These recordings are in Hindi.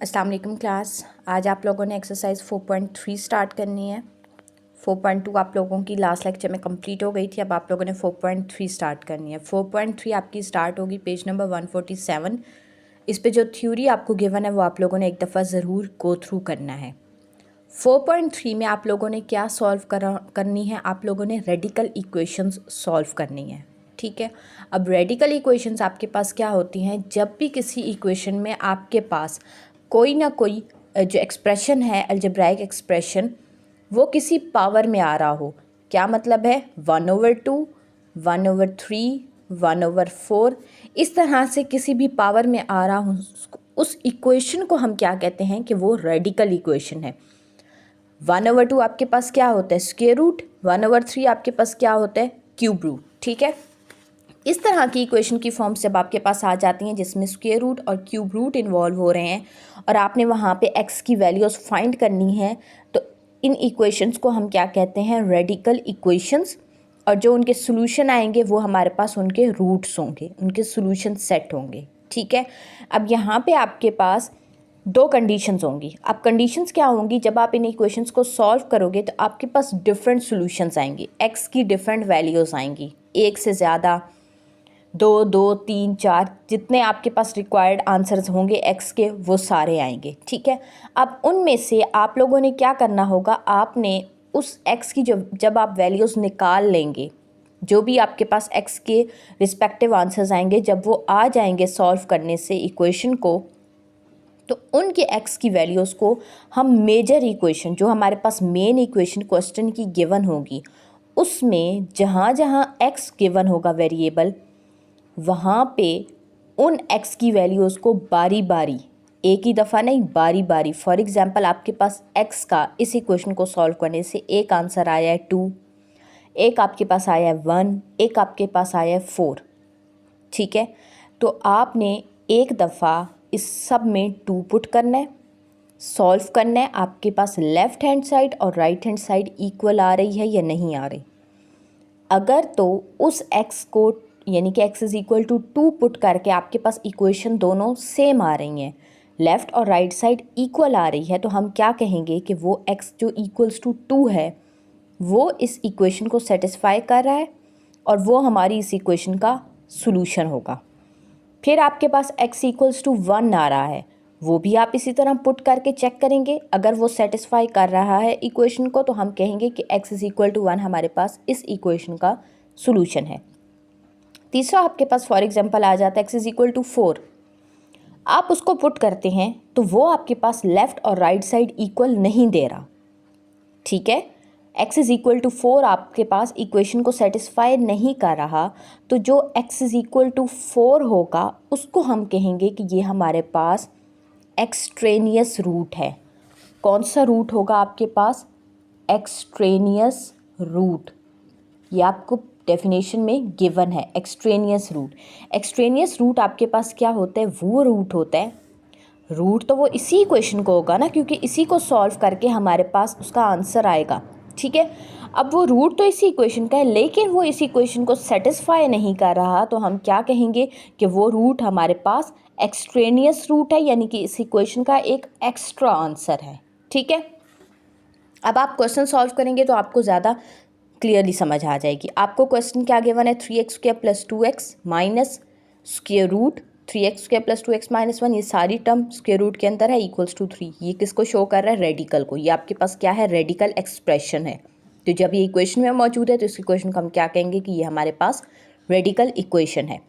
अस्सलाम वालेकुम क्लास। आज आप लोगों ने एक्सरसाइज 4.3 स्टार्ट करनी है। 4.2 आप लोगों की लास्ट लेक्चर में कंप्लीट हो गई थी। अब आप लोगों ने 4.3 स्टार्ट करनी है। 4.3 आपकी स्टार्ट होगी पेज नंबर 147। इस पे जो थ्योरी आपको गिवन है वो आप लोगों ने एक दफ़ा ज़रूर गो थ्रू करना है। 4.3 में आप लोगों ने क्या सॉल्व करनी है, आप लोगों ने रेडिकल इक्वेशंस सॉल्व करनी है। ठीक है, अब रेडिकल इक्वेशंस आपके पास क्या होती हैं, जब भी किसी इक्वेशन में आपके पास कोई ना कोई जो एक्सप्रेशन है अलजेब्राइक एक्सप्रेशन वो किसी पावर में आ रहा हो। क्या मतलब है, 1/2, 1/3, 1/4 इस तरह से किसी भी पावर में आ रहा हो, उस इक्वेशन को हम क्या कहते हैं कि वो रेडिकल इक्वेशन है। 1/2 आपके पास क्या होता है, स्क्वायर रूट। 1/3 आपके पास क्या होता है, क्यूब रूट। ठीक है, इस तरह की इक्वेशन की फॉर्म जब आपके पास आ जाती हैं जिसमें स्क्वायर रूट और क्यूब रूट इन्वॉल्व हो रहे हैं और आपने वहाँ पे एक्स की वैल्यूज़ फाइंड करनी है, तो इन इक्वेशंस को हम क्या कहते हैं, रेडिकल इक्वेशंस। और जो उनके सोल्यूशन आएंगे वो हमारे पास उनके रूट्स होंगे, उनके सोल्यूशन सेट होंगे। ठीक है, अब यहाँ पे आपके पास दो कंडीशंस होंगी। अब कंडीशंस क्या होंगी, जब आप इन इक्वेशंस को सॉल्व करोगे तो आपके पास डिफरेंट सॉल्यूशंस आएंगे, एक्स की डिफरेंट वैल्यूज़ आएंगी, एक से ज़्यादा, 2, 2, 3, 4 जितने आपके पास रिक्वायर्ड आंसर्स होंगे एक्स के वो सारे आएंगे। ठीक है, अब उनमें से आप लोगों ने क्या करना होगा, आपने उस एक्स की जब आप वैल्यूज़ निकाल लेंगे, जो भी आपके पास एक्स के रिस्पेक्टिव आंसर्स आएंगे, जब वो आ जाएंगे सॉल्व करने से इक्वेशन को, तो उनके एक्स की वैल्यूज़ को हम मेजर इक्वेशन, जो हमारे पास मेन इक्वेशन क्वेश्चन की गिवन होगी, उसमें जहाँ जहाँ एक्स गिवन होगा वेरिएबल, वहाँ पे उन x की वैल्यूज़ को बारी बारी, एक ही दफ़ा नहीं, बारी बारी। फॉर एग्ज़ाम्पल आपके पास x का इस इक्वेशन को सॉल्व करने से एक आंसर आया है 2, एक आपके पास आया है 1, एक आपके पास आया है 4। ठीक है, तो आपने एक दफ़ा इस सब में 2 पुट करना है, सॉल्व करना है। आपके पास लेफ़्ट हैंड साइड और राइट हैंड साइड इक्वल आ रही है या नहीं आ रही। अगर तो उस x को यानी कि x is equal to 2 put करके आपके पास इक्वेशन दोनों सेम आ रही हैं, लेफ़्ट और राइट साइड इक्वल आ रही है, तो हम क्या कहेंगे कि वो x जो इक्वल्स टू 2 है वो इस इक्वेशन को सेटिस्फाई कर रहा है और वो हमारी इस इक्वेशन का सॉल्यूशन होगा। फिर आपके पास x इक्वल्स टू 1 आ रहा है, वो भी आप इसी तरह पुट करके चेक करेंगे। अगर वो सेटिस्फाई कर रहा है इक्वेशन को, तो हम कहेंगे कि x इज़ इक्वल टू 1 हमारे पास इस इक्वेशन का सॉल्यूशन है। तीसरा आपके पास फॉर एग्जांपल आ जाता है x इज़ इक्वल टू 4। आप उसको पुट करते हैं तो वो आपके पास लेफ़्ट और राइट साइड इक्वल नहीं दे रहा। ठीक है, x इज़ इक्वल टू 4 आपके पास इक्वेशन को सेटिस्फाई नहीं कर रहा, तो जो x इज़ इक्वल टू 4 होगा उसको हम कहेंगे कि ये हमारे पास एक्सट्रेनियस रूट है। कौन सा रूट होगा आपके पास, एक्सट्रेनियस रूट। ये आपको डेफिनेशन में गिवन है, एक्सट्रेनियस रूट। एक्सट्रेनियस रूट आपके पास क्या होता है, वो रूट होता है, रूट तो वो इसी इक्वेशन को होगा ना, क्योंकि इसी को सॉल्व करके हमारे पास उसका आंसर आएगा। ठीक है, अब वो रूट तो इसी इक्वेशन का है, लेकिन वो इस इक्वेशन को सेटिस्फाई नहीं कर रहा, तो हम क्या कहेंगे कि वो रूट हमारे पास एक्सट्रेनियस रूट है, यानी कि इस इक्वेशन का एक एक्स्ट्रा आंसर है। ठीक है, अब आप क्वेश्चन सॉल्व करेंगे तो आपको ज़्यादा क्लियरली समझ आ जाएगी। आपको क्वेश्चन क्या गिवन है, 3x² + 2x minus square root 3x² + 2x - 1, ये सारी टर्म स्क्वायर रूट के अंदर है, इक्वल्स टू 3। ये किसको शो कर रहा है, रेडिकल को। ये आपके पास क्या है, रेडिकल एक्सप्रेशन है। तो जब ये इक्वेशन में मौजूद है तो इस इक्वेशन को हम क्या कहेंगे कि ये हमारे पास रेडिकल इक्वेशन है।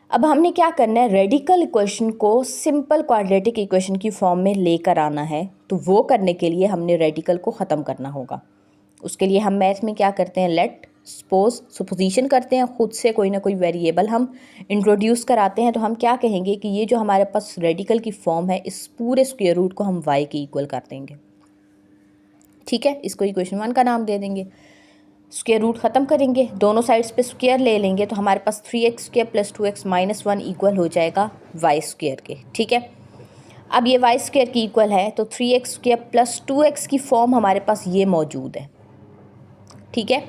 अब हमने क्या करना है, रेडिकल इक्वेशन को सिंपल क्वाड्रेटिक इक्वेशन की फॉर्म में लेकर आना है। तो वो करने के लिए हमने रेडिकल को ख़त्म करना होगा। उसके लिए हम मैथ में क्या करते हैं, लेट सपोज, सुपोजिशन करते हैं, खुद से कोई ना कोई वेरिएबल हम इंट्रोड्यूस कराते हैं। तो हम क्या कहेंगे कि ये जो हमारे पास रेडिकल की फॉर्म है, इस पूरे स्क्वायर रूट को हम y के इक्वल कर देंगे। ठीक है, इसको इक्वेशन 1 का नाम दे देंगे। स्क्वायर रूट ख़त्म करेंगे, दोनों साइड्स पे स्क्वायर ले लेंगे, तो हमारे पास 3x² + 2x - 1 इक्वल हो जाएगा y² के। ठीक है, अब ये y² की इक्वल है, तो 3x² + 2x की फॉर्म हमारे पास ये मौजूद है। ठीक है,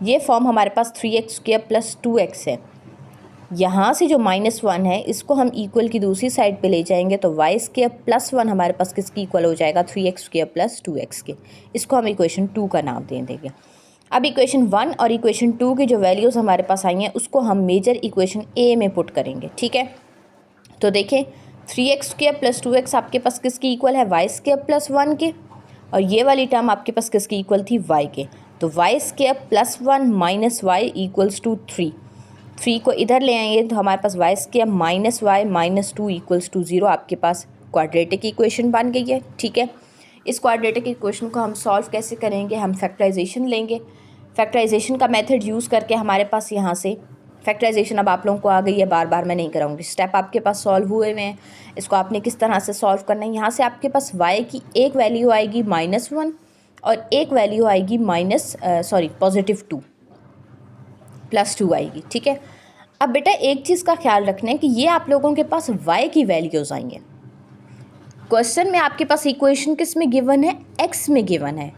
ये फॉर्म हमारे पास 3x² + 2x है। यहाँ से जो -1 है इसको हम इक्वल की दूसरी साइड पे ले जाएंगे तो वाई स्क्वायर प्लस 1 हमारे पास किसकी इक्वल हो जाएगा, 3x स्क्वायर प्लस 2x के। इसको हम इक्वेशन 2 का नाम दे देंगे। अब इक्वेशन 1 और इक्वेशन 2 की जो वैल्यूज़ हमारे पास आई हैं उसको हम मेजर इक्वेशन ए में पुट करेंगे। ठीक है, तो देखें 3x स्क्वायर प्लस 2x आपके पास किसकी इक्वल है, वाई स्क्वायर प्लस 1 के, और ये वाली टर्म आपके पास किसकी इक्वल थी, y के। तो y square plus 1 minus y equals to 3 को इधर ले आएंगे तो हमारे पास y square minus y minus 2 equals to 0 आपके पास क्वाड्रेटिक इक्वेशन बन गई है। ठीक है, इस क्वाड्रेटिक इक्वेशन को हम सॉल्व कैसे करेंगे, हम फैक्टराइजेशन लेंगे। फैक्टराइजेशन का मेथड यूज़ करके हमारे पास यहाँ से फैक्टराइजेशन अब आप लोगों को आ गई है, बार बार मैं नहीं कराऊंगी, स्टेप आपके पास सॉल्व हुए हुए हैं। इसको आपने किस तरह से सॉल्व करना है, यहाँ से आपके पास y की एक वैल्यू आएगी -1 और एक वैल्यू आएगी +2 +2 आएगी। ठीक है, अब बेटा एक चीज़ का ख्याल रखना है कि ये आप लोगों के पास y की वैल्यूज़ आई हैं। क्वेश्चन में आपके पास इक्वेशन किस में गिवन है, x में गिवन है,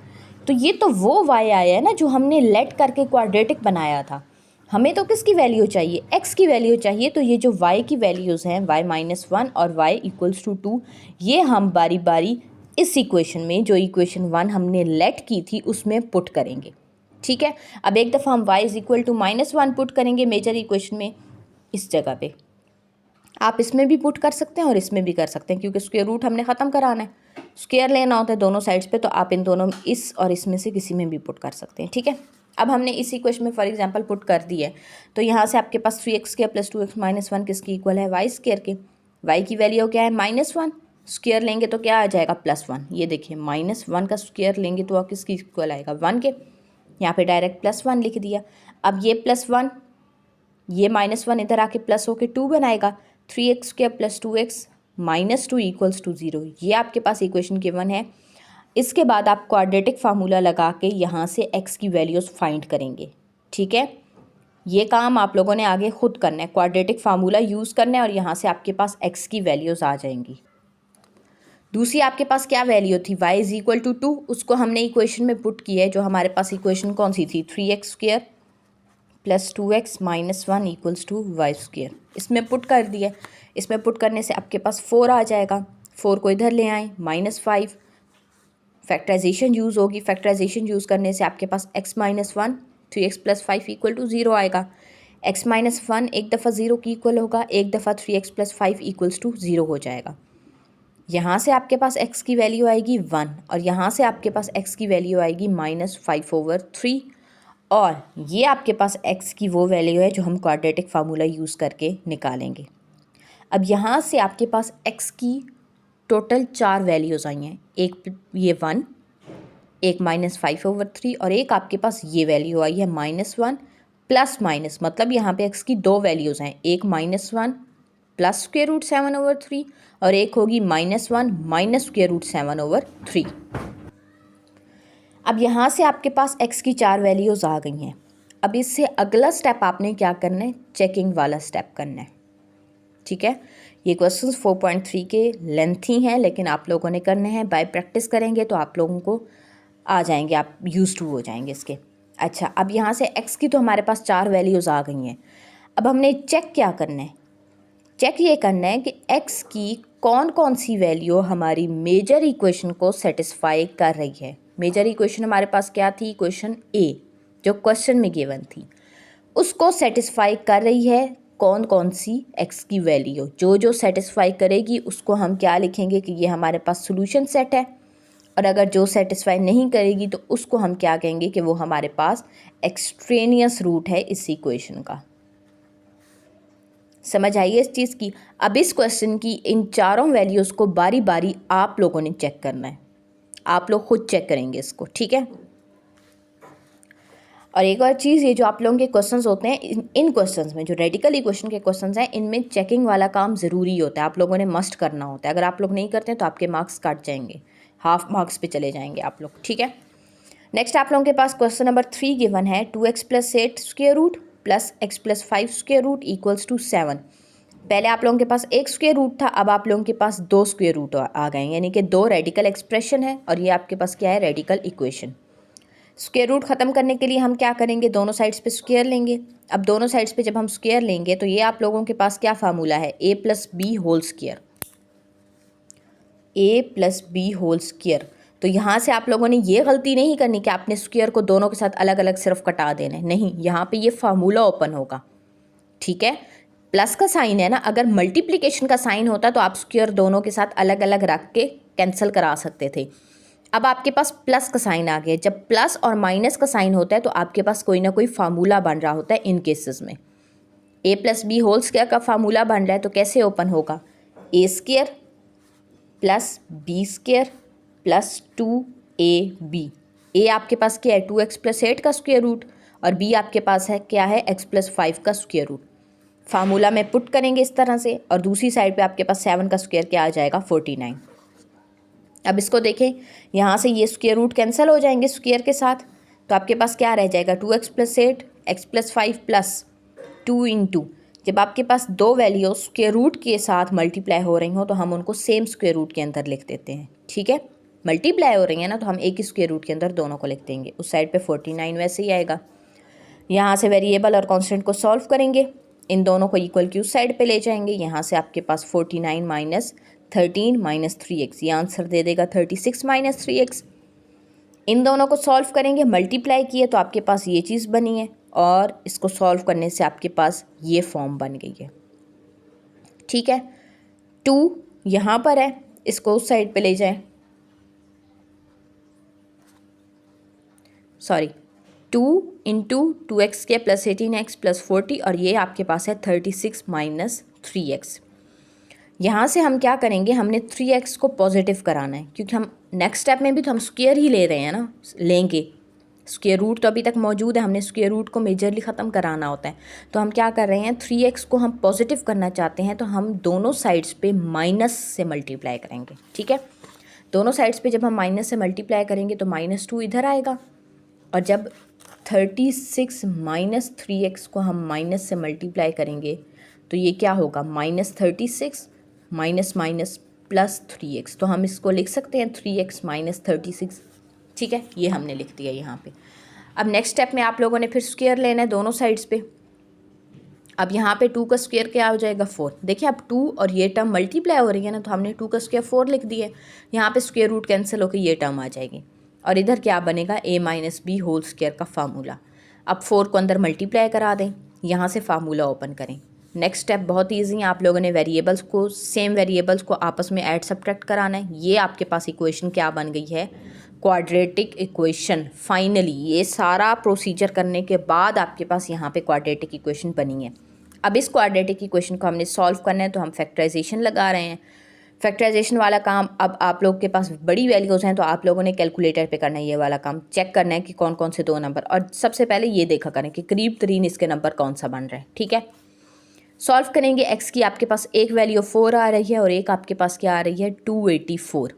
तो ये तो वो y आया है ना जो हमने लेट करके क्वाड्रेटिक बनाया था। हमें तो किसकी वैल्यू चाहिए, x की वैल्यू चाहिए। तो ये जो y की वैल्यूज़ हैं y -1 और y इक्वल्स टू 2, ये हम बारी बारी इस इक्वेशन में, जो इक्वेशन 1 हमने लेट की थी उसमें पुट करेंगे। ठीक है, अब एक दफ़ा हम y is equal to -1 put करेंगे मेजर इक्वेशन में, इस जगह पे आप इसमें भी पुट कर सकते हैं और इसमें भी कर सकते हैं, क्योंकि स्क्वायर रूट हमने ख़त्म कराना है, स्क्वायर लेना होता है दोनों साइड्स पे, तो आप इन दोनों इस और इसमें से किसी में भी पुट कर सकते हैं। ठीक है, अब हमने इस इक्वेशन में फॉर एग्जांपल पुट कर दी है, तो यहाँ से आपके पास 3x square plus 2x minus 1 किसकी इक्वल है, वाई स्क्वायर के। वाई की वैल्यू क्या है, -1, स्क्वायर लेंगे तो क्या आ जाएगा, +1। ये देखिए -1 का स्क्वायर लेंगे तो आप किसकी इक्वल आएगा, 1 के। यहाँ पे डायरेक्ट +1 लिख दिया। अब ये +1, ये -1 इधर आके प्लस होके 2 बनाएगा, 3x square plus 2x minus 2 equals to 0। ये आपके पास इक्वेशन गिवन है। इसके बाद आप क्वाड्रेटिक फार्मूला लगा के यहाँ से x की वैल्यूज़ फाइंड करेंगे। ठीक है, ये काम आप लोगों ने आगे खुद करना है, क्वाड्रेटिक फार्मूला यूज़ करना है और यहाँ से आपके पास x की वैल्यूज़ आ जाएंगी। दूसरी आपके पास क्या वैल्यू थी, y इज़ इक्वल टू 2, उसको हमने इक्वेशन में पुट किया है। जो हमारे पास इक्वेशन कौन सी थी, 3x square plus 2x minus 1 equals to y square, इसमें पुट कर दिया। इसमें पुट करने से आपके पास 4 आ जाएगा, 4 को इधर ले आएँ, -5, फैक्टराइजेशन यूज़ होगी। फैक्टराइजेशन यूज़ करने से आपके पास x -1 3x + 5 इक्वल टू 0 आएगा। x -1 एक दफ़ा 0 की इक्वल होगा, एक दफ़ा 3x + 5 इक्वल्स टू 0 हो जाएगा। यहाँ से आपके पास x की वैल्यू आएगी 1 और यहाँ से आपके पास x की वैल्यू आएगी -5/3, और ये आपके पास x की वो वैल्यू है जो हम क्वाड्रेटिक फार्मूला यूज़ करके निकालेंगे। अब यहाँ से आपके पास x की टोटल 4 वैल्यूज़ आई हैं, एक ये 1, एक -5/3 और एक आपके पास ये वैल्यू आई है -1 प्लस माइनस, मतलब यहाँ पे x की 2 वैल्यूज़ हैं, एक -1 प्लस स्क्वायर रूट 7/3 और एक होगी -1 माइनस स्क्वायर रूट 7/3। अब यहाँ से आपके पास x की 4 वैल्यूज़ आ गई हैं। अब इससे अगला स्टेप आपने क्या करना है, चेकिंग वाला स्टेप करना है। ठीक है, ये क्वेश्चंस 4.3 के लेंथी हैं, लेकिन आप लोगों ने करने हैं, बाय प्रैक्टिस करेंगे तो आप लोगों को आ जाएंगे, आप यूज़ टू हो जाएंगे इसके। अच्छा, अब यहाँ से x की तो हमारे पास 4 वैल्यूज़ आ गई हैं। अब हमने चेक क्या करना है, चेक ये करना है कि x की कौन कौन सी वैल्यू हमारी मेजर इक्वेशन को सेटिस्फाई कर रही है। मेजर इक्वेशन हमारे पास क्या थी, इक्वेशन a जो क्वेश्चन में गिवन थी, उसको सेटिस्फाई कर रही है कौन कौन सी x की वैल्यू। जो जो सेटिस्फाई करेगी उसको हम क्या लिखेंगे कि ये हमारे पास सोल्यूशन सेट है, और अगर जो सेटिस्फाई नहीं करेगी तो उसको हम क्या कहेंगे कि वो हमारे पास एक्सट्रेनियस रूट है इस इक्वेशन का। समझ आइए इस चीज़ की। अब इस क्वेश्चन की इन चारों वैल्यूज़ को बारी बारी आप लोगों ने चेक करना है, आप लोग खुद चेक करेंगे इसको। ठीक है, और एक और चीज़, ये जो आप लोगों के क्वेश्चंस होते हैं, इन क्वेश्चंस में जो रेडिकल इक्वेशन के क्वेश्चंस हैं, इनमें चेकिंग वाला काम ज़रूरी होता है, आप लोगों ने मस्ट करना होता है। अगर आप लोग नहीं करते हैं तो आपके मार्क्स कट जाएंगे, हाफ मार्क्स पे चले जाएंगे आप लोग। ठीक है, नेक्स्ट आप लोगों के पास क्वेश्चन नंबर 3 गिवन है, 2x + 8 square root plus x + 5 square root equals to 7। पहले आप लोगों के पास एक स्क्वायर रूट था, अब आप लोगों के पास 2 स्क्वायर रूट आ गए, यानी कि 2 रेडिकल एक्सप्रेशन है और ये आपके पास क्या है, रेडिकल इक्वेशन। स्क्वायर रूट ख़त्म करने के लिए हम क्या करेंगे, दोनों साइड्स पे स्क्वायर लेंगे। अब दोनों साइड्स पे जब हम स्क्वायर लेंगे तो ये आप लोगों के पास क्या फार्मूला है, a plus B whole square, a plus B whole square. तो यहाँ से आप लोगों ने ये गलती नहीं करनी कि आपने स्क्वायर को दोनों के साथ अलग अलग सिर्फ कटा देना है, नहीं, यहाँ पे ये फार्मूला ओपन होगा, ठीक है। प्लस का साइन है ना, अगर मल्टीप्लिकेशन का साइन होता तो आप स्क्वायर दोनों के साथ अलग अलग रख के कैंसिल करा सकते थे। अब आपके पास प्लस का साइन आ गया, जब प्लस और माइनस का साइन होता है तो आपके पास कोई ना कोई फार्मूला बन रहा होता है। इन केसेस में a plus B whole square का फार्मूला बन रहा है, तो कैसे ओपन होगा, a square plus B square plus 2ab। a आपके पास क्या है, 2x प्लस 8 का स्क्वायर रूट, और b आपके पास है क्या है, x प्लस 5 का स्क्वायर रूट। फार्मूला में पुट करेंगे इस तरह से, और दूसरी साइड पे आपके पास 7 का स्क्वायर क्या आ जाएगा, 49। अब इसको देखें, यहाँ से ये स्क्वायर रूट कैंसिल हो जाएंगे स्क्वायर के साथ, तो आपके पास क्या रह जाएगा, 2x plus 8 x plus 5 plus 2 into, जब आपके पास दो वैल्यू स्क्वायर रूट के साथ मल्टीप्लाई हो रही हो तो हम उनको सेम स्क्वायर रूट के अंदर लिख देते हैं, ठीक है। मल्टीप्लाई हो रही है ना, तो हम एक ही स्क्वायर रूट के अंदर दोनों को लिख देंगे। उस साइड पे 49 वैसे ही आएगा। यहाँ से वेरिएबल और कांस्टेंट को सॉल्व करेंगे, इन दोनों को इक्वल की उस साइड पे ले जाएंगे। यहाँ से आपके पास 49 माइनस 13 माइनस 3x, ये आंसर दे देगा 36 माइनस 3x। इन दोनों को सॉल्व करेंगे, मल्टीप्लाई किए तो आपके पास ये चीज़ बनी है, और इसको सॉल्व करने से आपके पास ये फॉर्म बन गई है, ठीक है। 2 यहाँ पर है, इसको उस साइड पे ले जाएं, सॉरी 2 इंटू 2x के प्लस 18x प्लस 40, और ये आपके पास है 36 माइनस 3x। यहाँ से हम क्या करेंगे, हमने 3x को पॉजिटिव कराना है, क्योंकि हम नेक्स्ट स्टेप में भी तो हम स्क्वायर ही ले रहे हैं ना, लेंगे स्क्वायर रूट तो अभी तक मौजूद है, हमने स्क्वायर रूट को मेजरली ख़त्म कराना होता है। तो हम क्या कर रहे हैं, 3x को हम पॉजिटिव करना चाहते हैं, तो हम दोनों साइड्स पे माइनस से मल्टीप्लाई करेंगे, ठीक है। दोनों साइड्स पे जब हम माइनस से मल्टीप्लाई करेंगे तो -2 इधर आएगा, और जब 36 माइनस 3x को हम माइनस से मल्टीप्लाई करेंगे तो ये क्या होगा, -36 माइनस माइनस प्लस 3x। तो हम इसको लिख सकते हैं 3x माइनस 36, ठीक है, ये हमने लिख दिया यहाँ पे। अब नेक्स्ट स्टेप में आप लोगों ने फिर स्क्वायर लेना है दोनों साइड्स पे। अब यहाँ पे 2 का स्क्वायर क्या हो जाएगा, 4। देखिए अब 2 और ये टर्म मल्टीप्लाई हो रही है ना, तो हमने 2 का स्क्वायर 4 लिख दिया। यहाँ पे स्क्वायर रूट कैंसिल होकर ये टर्म आ जाएगी, और इधर क्या बनेगा, a minus B whole square का फार्मूला। अब 4 को अंदर मल्टीप्लाई करा दें, यहाँ से फार्मूला ओपन करें। नेक्स्ट स्टेप बहुत ईजी है, आप लोगों ने वेरिएबल्स को, सेम वेरिएबल्स को आपस में ऐड सब्ट्रैक्ट कराना है। ये आपके पास इक्वेशन क्या बन गई है, क्वाड्रेटिक इक्वेशन। फाइनली ये सारा प्रोसीजर करने के बाद आपके पास यहाँ पे क्वाड्रेटिक इक्वेशन बनी है। अब इस क्वाड्रेटिक इक्वेशन को हमने सॉल्व करना है, तो हम फैक्टराइजेशन लगा रहे हैं। फैक्टराइजेशन वाला काम, अब आप लोग के पास बड़ी वैल्यूज़ हैं तो आप लोगों ने कैलकुलेटर पे करना है, ये वाला काम चेक करना है कि कौन कौन से दो नंबर, और सबसे पहले ये देखा करें कि करीब तरीन इसके नंबर कौन सा बन रहा है, ठीक है। सॉल्व करेंगे, x की आपके पास एक वैल्यू 4 आ रही है और एक आपके पास क्या आ रही है, 284।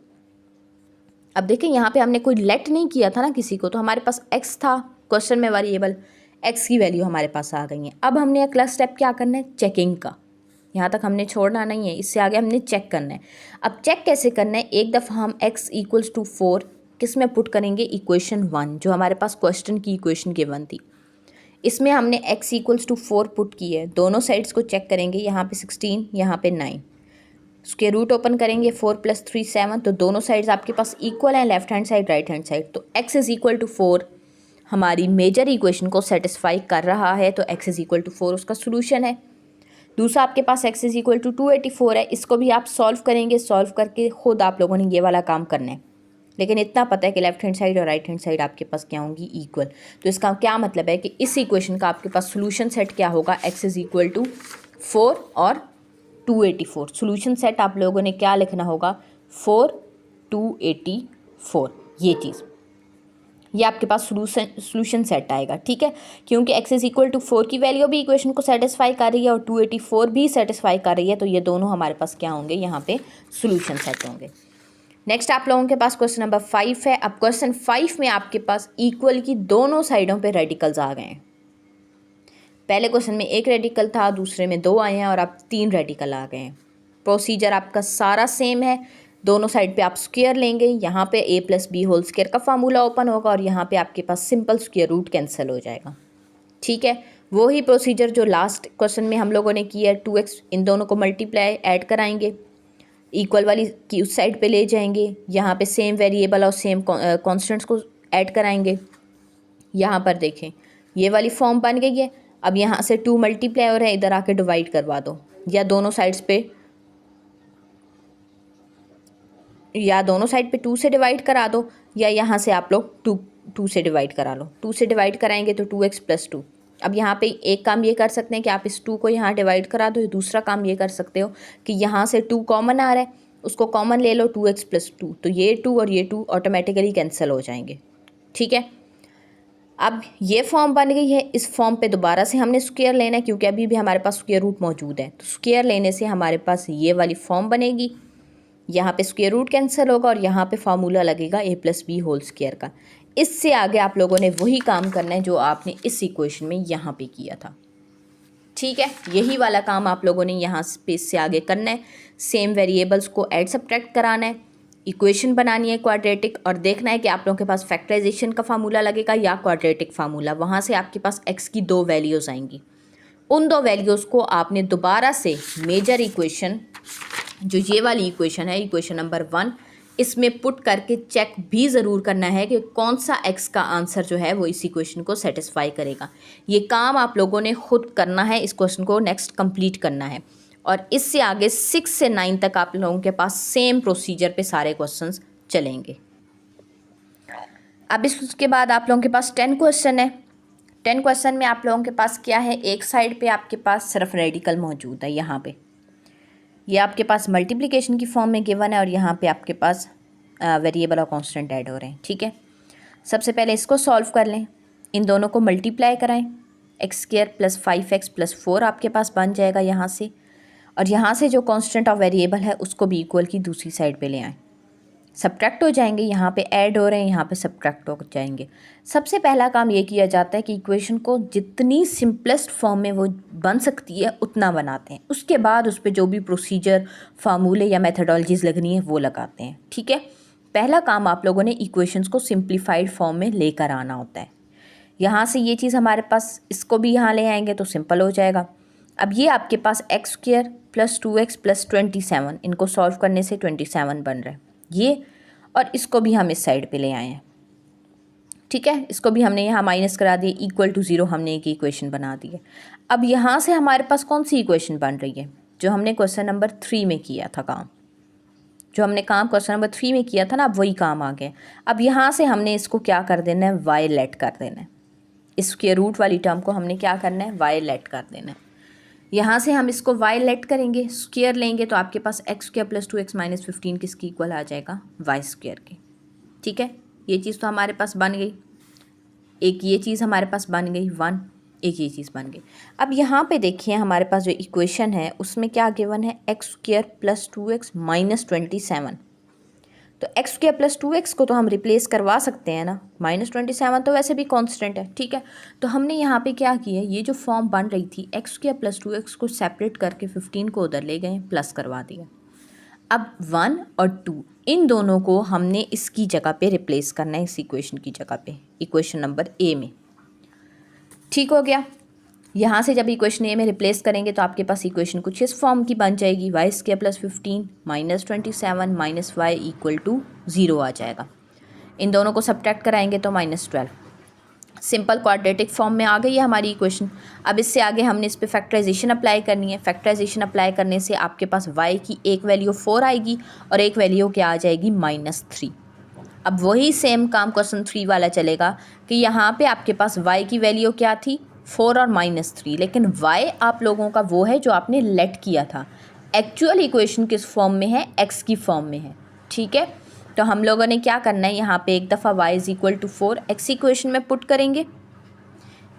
अब देखें यहाँ पे हमने कोई लेट नहीं किया था ना किसी को, तो हमारे पास x था क्वेश्चन में वेरिएबल, x की वैल्यू हमारे पास आ गई है। अब हमने अगला स्टेप क्या करना है, चेकिंग का। यहाँ तक हमने छोड़ना नहीं है, इससे आगे हमने चेक करना है। अब चेक कैसे करना है, एक दफ़ा हम x इक्वल्स टू 4 किस में पुट करेंगे, इक्वेशन 1, जो हमारे पास क्वेश्चन की इक्वेशन गिवन थी, इसमें हमने x इक्वल्स टू 4 पुट की है। दोनों साइड्स को चेक करेंगे, यहाँ पे 16, यहाँ पे 9, उसके रूट ओपन करेंगे, 4 + 3 7, तो दोनों साइड्स आपके पास इक्वल हैं, left hand side right hand side. तो x इज़ इक्वल टू 4 हमारी मेजर इक्वेशन को सेटिस्फाई कर रहा है, तो x इज़ इक्वल टू 4 उसका सोल्यूशन है। दूसरा आपके पास x इज़ इक्वल टू 284 है, इसको भी आप सॉल्व करेंगे। सॉल्व करके खुद आप लोगों ने ये वाला काम करना है, लेकिन इतना पता है कि लेफ्ट हैंड साइड और राइट हैंड साइड आपके पास क्या होंगी, इक्वल। तो इसका क्या मतलब है कि इस इक्वेशन का आपके पास सोल्यूशन सेट क्या होगा, x इज़ इक्वल टू 4 और 284। सोल्यूशन सेट आप लोगों ने क्या लिखना होगा, 4 284, ये चीज़, ये आपके पास सोल्यूशन सेट आएगा, ठीक है। क्योंकि x इज़ इक्वल टू 4 की वैल्यू भी इक्वेशन को सेटिस्फाई कर रही है और 284 भी सेटिस्फाई कर रही है, तो ये दोनों हमारे पास क्या होंगे, यहाँ पे सोल्यूशन सेट होंगे। नेक्स्ट आप लोगों के पास क्वेश्चन नंबर 5 है। अब क्वेश्चन 5 में आपके पास इक्वल की दोनों साइडों पे रेडिकल्स आ गए हैं। पहले क्वेश्चन में एक रेडिकल था, दूसरे में 2 आए हैं, और अब 3 रेडिकल आ गए हैं। प्रोसीजर आपका सारा सेम है, दोनों साइड पे आप स्क्वायर लेंगे, यहाँ पे a plus B whole square का फार्मूला ओपन होगा और यहाँ पे आपके पास सिंपल स्क्वायर रूट कैंसिल हो जाएगा। ठीक है, वही प्रोसीजर जो लास्ट क्वेश्चन में हम लोगों ने किया है, 2x इन दोनों को मल्टीप्लाई ऐड कराएंगे, इक्वल वाली की उस साइड पे ले जाएंगे, यहाँ पे सेम वेरिएबल और सेम कॉन्स्टेंट्स को ऐड कराएंगे। यहाँ पर देखें ये वाली फॉर्म बन गई है। अब यहाँ से 2 मल्टीप्लाई हो रहा है, इधर आके डिवाइड करवा दो, या दोनों साइड्स पे, या दोनों साइड पे 2 से डिवाइड करा दो, या यहाँ से आप लोग 2 से डिवाइड करा लो। 2 से डिवाइड कराएंगे तो 2x + 2। अब यहाँ पे एक काम ये कर सकते हैं कि आप इस 2 को यहाँ डिवाइड करा दो। दूसरा काम ये कर सकते हो कि यहाँ से 2 कॉमन आ रहा है, उसको कॉमन ले लो, 2x + 2, तो ये 2 और ये 2 ऑटोमेटिकली कैंसिल हो जाएंगे। ठीक है, अब ये फॉर्म बन गई है। इस फॉर्म पे दोबारा से हमने स्क्वायर लेना है, क्योंकि अभी भी हमारे पास स्क्वायर रूट मौजूद है, तो स्क्वायर लेने से हमारे पास ये वाली फॉर्म बनेगी। यहाँ पे स्क्वायर रूट कैंसिल होगा और यहाँ पे फार्मूला लगेगा a + b होल स्क्वायर का। इससे आगे आप लोगों ने वही काम करना है जो आपने इस इक्वेशन में यहाँ पे किया था। ठीक है, यही वाला काम आप लोगों ने यहाँ पे इससे आगे करना है। सेम वेरिएबल्स को ऐड सब्ट्रैक्ट कराना है, इक्वेशन बनानी है क्वाड्रेटिक, और देखना है कि आप लोगों के पास फैक्टराइजेशन का फार्मूला लगेगा या क्वाड्रेटिक फार्मूला। वहाँ से आपके पास x की 2 वैल्यूज़ आएंगी। उन 2 वैल्यूज़ को आपने दोबारा से मेजर इक्वेशन, जो ये वाली इक्वेशन है, इक्वेशन नंबर 1, इसमें पुट करके चेक भी ज़रूर करना है कि कौन सा x का आंसर जो है वो इस इक्वेशन को सेटिस्फाई करेगा। ये काम आप लोगों ने खुद करना है, इस क्वेश्चन को नेक्स्ट कंप्लीट करना है। और इससे आगे 6 से 9 तक आप लोगों के पास सेम प्रोसीजर पे सारे क्वेश्चंस चलेंगे। अब इसके बाद आप लोगों के पास 10 क्वेश्चन है। 10 क्वेश्चन में आप लोगों के पास क्या है, एक साइड पे आपके पास सिर्फ रेडिकल मौजूद है। यहाँ पे ये आपके पास मल्टीप्लिकेशन की फॉर्म में गिवन है और यहाँ पे आपके पास वेरिएबल और कांस्टेंट ऐड हो रहे हैं। ठीक है, सबसे पहले इसको सॉल्व कर लें, इन दोनों को मल्टीप्लाई कराएं, x² + 5x + 4 आपके पास बन जाएगा यहाँ से, और यहाँ से जो कांस्टेंट और वेरिएबल है उसको भी इक्वल की दूसरी साइड पे ले आएँ। सब्ट्रैक्ट हो जाएंगे, यहाँ पे ऐड हो रहे हैं, यहाँ पे सब्ट्रैक्ट हो जाएंगे। सबसे पहला काम ये किया जाता है कि इक्वेशन को जितनी सिंपलेस्ट फॉर्म में वो बन सकती है उतना बनाते हैं। उसके बाद उस पर जो भी प्रोसीजर, फार्मूले या मेथडोलॉजीज़ लगनी है वो लगाते हैं। ठीक है, पहला काम आप लोगों ने इक्वेशंस को सिंप्लीफाइड फॉर्म में लेकर आना होता है। यहाँ से ये चीज़ हमारे पास, इसको भी यहाँ ले आएंगे तो सिंपल हो जाएगा। अब ये आपके पास x² + 2x + 27, इनको सॉल्व करने से 27 बन रहा है ये, और इसको भी हम इस साइड पे ले आए हैं। ठीक है, इसको भी हमने यहाँ माइनस करा दिए, इक्वल टू 0 हमने एक इक्वेशन बना दी है। अब यहाँ से हमारे पास कौन सी इक्वेशन बन रही है, जो हमने क्वेश्चन नंबर 3 में किया था काम, जो हमने काम क्वेश्चन नंबर 3 में किया था ना, अब वही काम आ गया। अब यहाँ से हमने इसको क्या कर देना है, y लेट कर देना है। इस स्क्वायर रूट वाली टर्म को हमने क्या करना है, y लेट कर देना है। यहाँ से हम इसको y लेट करेंगे, स्क्वायर लेंगे तो आपके पास x² + 2x - 15 किसकी इक्वल आ जाएगा, y² के। ठीक है, ये चीज़ तो हमारे पास बन गई, एक ये चीज़ हमारे पास बन गई 1, एक ये चीज़ बन गई। अब यहाँ पे देखिए हमारे पास जो इक्वेशन है उसमें क्या गिवन है, x² + 2x - 27। तो x² + 2x को तो हम रिप्लेस करवा सकते हैं ना, -27 तो वैसे भी कांस्टेंट है। ठीक है, तो हमने यहाँ पे क्या किया, ये जो फॉर्म बन रही थी x² + 2x को सेपरेट करके 15 को उधर ले गए, प्लस करवा दिया। अब 1 और 2 इन दोनों को हमने इसकी जगह पे रिप्लेस करना है, इस इक्वेशन की जगह पे, इक्वेशन नंबर A में। ठीक हो गया, यहाँ से जब इक्वेशन ए में रिप्लेस करेंगे तो आपके पास इक्वेशन कुछ इस फॉर्म की बन जाएगी, y² + 15 - 27 - y = 0 आ जाएगा। इन दोनों को सब्ट्रैक्ट कराएंगे तो -12। सिंपल क्वाड्रेटिक फॉर्म में आ गई है हमारी इक्वेशन। अब इससे आगे हमने इस पर फैक्टराइजेशन अप्लाई करनी है। फैक्टराइजेशन अप्लाई करने से आपके पास y की एक वैल्यू 4 आएगी और एक वैल्यू क्या आ जाएगी, -3। अब वही सेम काम क्वेश्चन 3 वाला चलेगा कि यहाँ पे आपके पास y की वैल्यू क्या थी, 4 और -3, लेकिन y आप लोगों का वो है जो आपने लेट किया था। एक्चुअल इक्वेशन किस फॉर्म में है, x की फॉर्म में है। ठीक है, तो हम लोगों ने क्या करना है, यहाँ पे एक दफ़ा y = 4 x इक्वेशन में पुट करेंगे।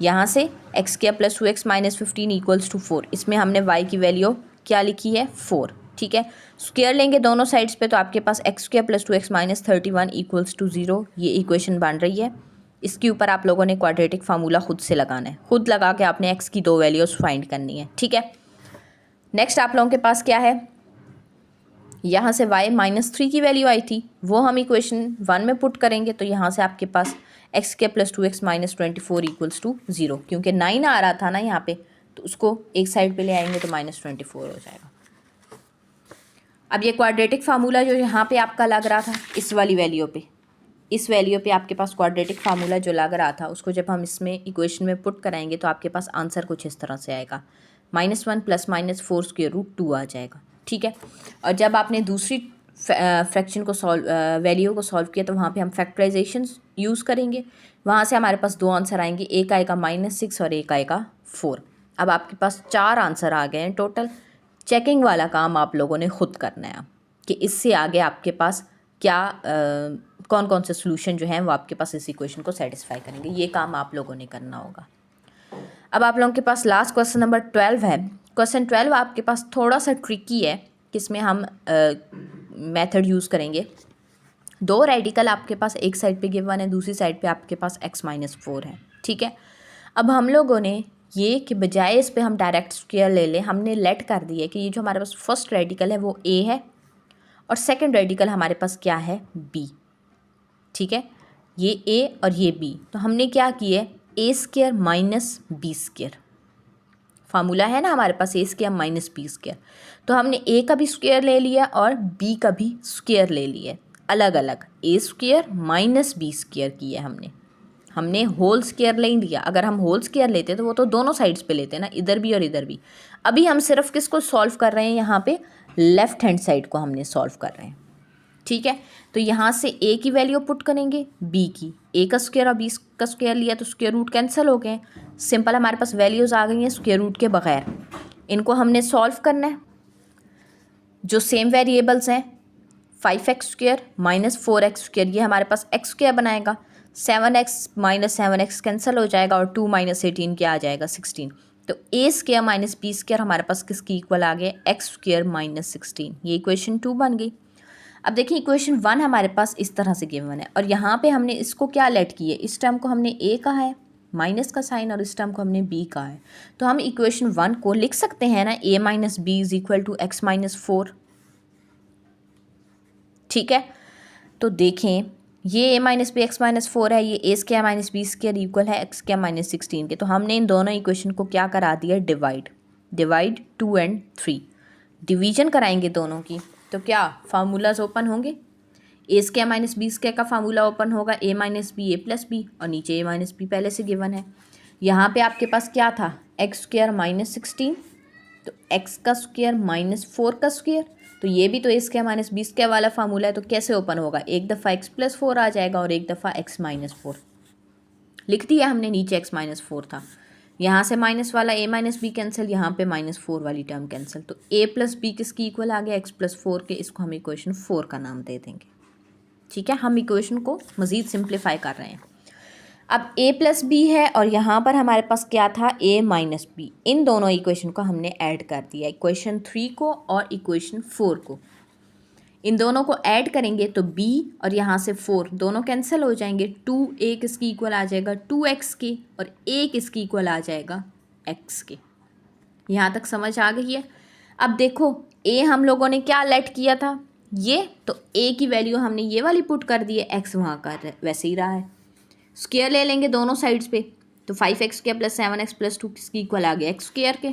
यहाँ से x² + 2x - 15 = 4, इसमें हमने y की वैल्यू क्या लिखी है, 4। ठीक है, स्क्वायर लेंगे दोनों साइड्स पे तो आपके पास x² + 2x - 31 = 0, ये इक्वेशन बन रही है। इसके ऊपर आप लोगों ने क्वाड्रेटिक फार्मूला खुद से लगाना है, खुद लगा के आपने x की 2 वैल्यूज़ फाइंड करनी है। ठीक है, नेक्स्ट आप लोगों के पास क्या है, यहाँ से y -3 की वैल्यू आई थी, वो हम इक्वेशन 1 में पुट करेंगे, तो यहाँ से आपके पास x² + 2x - 24 = 0, क्योंकि 9 आ रहा था ना यहाँ पे, तो उसको एक साइड पे ले आएंगे तो -24 हो जाएगा। अब ये क्वाड्रेटिक फार्मूला जो यहाँ पे आपका लग रहा था इस वाली वैल्यू पे, इस वैल्यू पे आपके पास क्वाड्रेटिक फार्मूला जो लग रहा था, उसको जब हम इसमें इक्वेशन में पुट कराएंगे तो आपके पास आंसर कुछ इस तरह से आएगा, -1 + -4√2 आ जाएगा। ठीक है, और जब आपने दूसरी फ्रैक्शन को वैल्यू को सॉल्व किया तो वहाँ पे हम फैक्टराइजेशन यूज़ करेंगे, वहाँ से हमारे पास 2 आंसर आएंगे, एक आएगा -6 और एक आएगा 4। अब आपके पास 4 आंसर आ गए हैं टोटल। चेकिंग वाला काम आप लोगों ने खुद करना है कि इससे आगे आपके पास क्या कौन कौन से सोल्यूशन जो हैं वो आपके पास इस इक्वेशन को सेटिस्फाई करेंगे, ये काम आप लोगों ने करना होगा। अब आप लोगों के पास लास्ट क्वेश्चन नंबर 12 है। क्वेश्चन 12 आपके पास थोड़ा सा ट्रिकी है, किसमें हम मेथड यूज़ करेंगे। 2 रेडिकल आपके पास एक साइड पे गिवन है, दूसरी साइड पे आपके पास x - 4 है। ठीक है, अब हम लोगों ने ये कि बजाय इस पे हम डायरेक्ट स्क्वायर ले लें, हमने लेट कर दिया है कि ये जो हमारे पास फर्स्ट रेडिकल है वो a है और सेकंड रेडिकल हमारे पास क्या है, b। ठीक है, ये a और ये b, तो हमने क्या किया है, a² - b²। फार्मूला है ना हमारे पास a² - b², तो हमने a का भी स्क्वायर ले लिया और b का भी स्क्वायर ले लिया, अलग अलग a² - b² किया हमने होल स्क्वायर नहीं लिया। अगर हम होल स्क्वायर लेते तो वो तो दोनों साइड्स पे लेते ना, इधर भी और इधर भी। अभी हम सिर्फ किसको सॉल्व कर रहे हैं, यहाँ पे लेफ्ट हैंड साइड को हमने सॉल्व कर रहे हैं। ठीक है, तो यहाँ से a की वैल्यू पुट करेंगे, b की, a का स्क्वायर और b का स्क्वायर लिया तो स्क्वायर रूट कैंसिल हो गए, सिंपल हमारे पास वैल्यूज़ आ गई हैं स्क्वायर रूट के बगैर। इनको हमने सॉल्व करना है। जो सेम वेरिएबल्स हैं 5x² - 4x², ये हमारे पास x² बनाएगा, 7x - 7x कैंसिल हो जाएगा और 2 - 18 क्या आ जाएगा, 16। तो a² - b² हमारे पास किसकी इक्वल आ गया, x² - 16। ये इक्वेशन 2 बन गई। अब देखिए इक्वेशन 1 हमारे पास इस तरह से गिवन है और यहाँ पे हमने इसको क्या लेट किया है, इस टर्म को हमने a कहा है माइनस का साइन और इस टर्म को हमने b कहा है, तो हम इक्वेशन 1 को लिख सकते हैं ना a - b = x - 4। ठीक है, तो देखें ये a - b x - 4 है, ये a² - b² इक्वल है x² - 16 के, तो हमने इन दोनों इक्वेशन को क्या करा दिया, डिवाइड 2 और 3, डिवीजन कराएंगे दोनों की, तो क्या फार्मूलाज ओपन होंगे, a² - b² का फार्मूला ओपन होगा, a - b a + b और नीचे a - b पहले से गिवन है। यहाँ पे आपके पास क्या था, x² - 16, तो x का स्क्वायर - 4 का स्क्वायर, तो ये भी तो a² - b² वाला फार्मूला है, तो कैसे ओपन होगा, एक दफ़ा x + 4 आ जाएगा और एक दफ़ा x - 4 लिख दिया हमने, नीचे x - 4 था, यहाँ से माइनस वाला a - b कैंसिल, यहाँ पे -4 वाली टर्म कैंसिल, तो a + b किसकी इक्वल आ गया, x + 4 के, इसको हम इक्वेशन 4 का नाम दे देंगे। ठीक है, हम इक्वेशन को मज़ीद सिंप्लीफाई कर रहे हैं। अब a + b है और यहाँ पर हमारे पास क्या था, a - b, इन दोनों इक्वेशन को हमने ऐड कर दिया, इक्वेशन 3 को और इक्वेशन 4 को, इन दोनों को ऐड करेंगे तो b और यहाँ से 4 दोनों कैंसिल हो जाएंगे, 2a किसकी इक्वल आ जाएगा, 2x के, और a किसकी इक्वल आ जाएगा, x के। यहाँ तक समझ आ गई है। अब देखो a हम लोगों ने क्या लेट किया था, ये तो a की वैल्यू हमने ये वाली पुट कर दी है, x वहाँ का वैसे ही रहा है, स्क्वायर ले लेंगे दोनों साइड्स पे, तो 5x² + 7x + 2 किसकी इक्वल आ गया, x² के।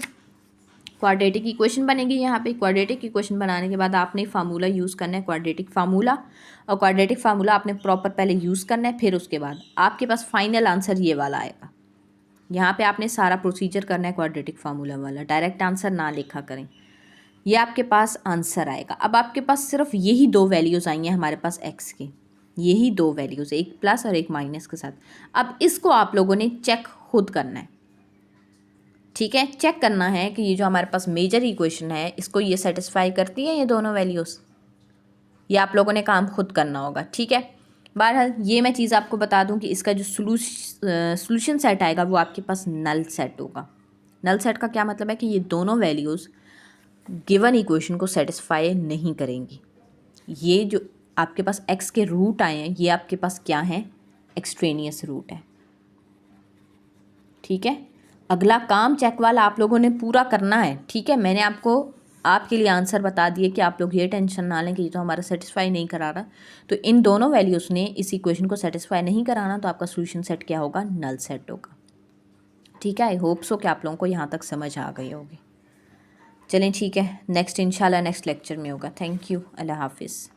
क्वाड्रेटिक इक्वेशन बनेगी यहाँ पे। क्वाड्रेटिक इक्वेशन बनाने के बाद आपने फार्मूला यूज़ करना है, क्वाड्रेटिक फार्मूला, और क्वाड्रेटिक फार्मूला आपने प्रॉपर पहले यूज़ करना है, फिर उसके बाद आपके पास फाइनल आंसर ये वाला आएगा। यहाँ पे आपने सारा प्रोसीजर करना है क्वाड्रेटिक फार्मूला वाला, डायरेक्ट आंसर ना लिखा करें, ये आपके पास आंसर आएगा। अब आपके पास सिर्फ यही 2 वैल्यूज़ आई हैं हमारे पास x की, यही 2 वैल्यूज़, एक प्लस और एक माइनस के साथ। अब इसको आप लोगों ने चेक खुद करना है। ठीक है, चेक करना है कि ये जो हमारे पास मेजर इक्वेशन है इसको ये सेटिस्फाई करती है ये दोनों वैल्यूज़, ये आप लोगों ने काम खुद करना होगा। ठीक है, बहरहाल ये मैं चीज़ आपको बता दूं कि इसका जो सॉल्यूशन सेट आएगा वो आपके पास नल सेट होगा। नल सेट का क्या मतलब है कि ये दोनों वैल्यूज़ गिवन इक्वेशन को सेटिस्फाई नहीं करेंगी। ये जो आपके पास x के रूट आए हैं ये आपके पास क्या है, एक्सट्रेनियस रूट है। ठीक है, अगला काम चेक वाला आप लोगों ने पूरा करना है। ठीक है, मैंने आपको आपके लिए आंसर बता दिए कि आप लोग ये टेंशन ना लें कि ये तो हमारा सेटिस्फाई नहीं करा रहा। तो इन दोनों वैल्यूज़ ने इस इक्वेशन को सेटिस्फाई नहीं कराना, तो आपका सोल्यूशन सेट क्या होगा, नल सेट होगा। ठीक है, आई होप सो कि आप लोगों को यहाँ तक समझ आ गई होगी। चलें ठीक है, नेक्स्ट इंशाल्लाह नेक्स्ट लेक्चर में होगा। थैंक यू, अल्लाह हाफिज़।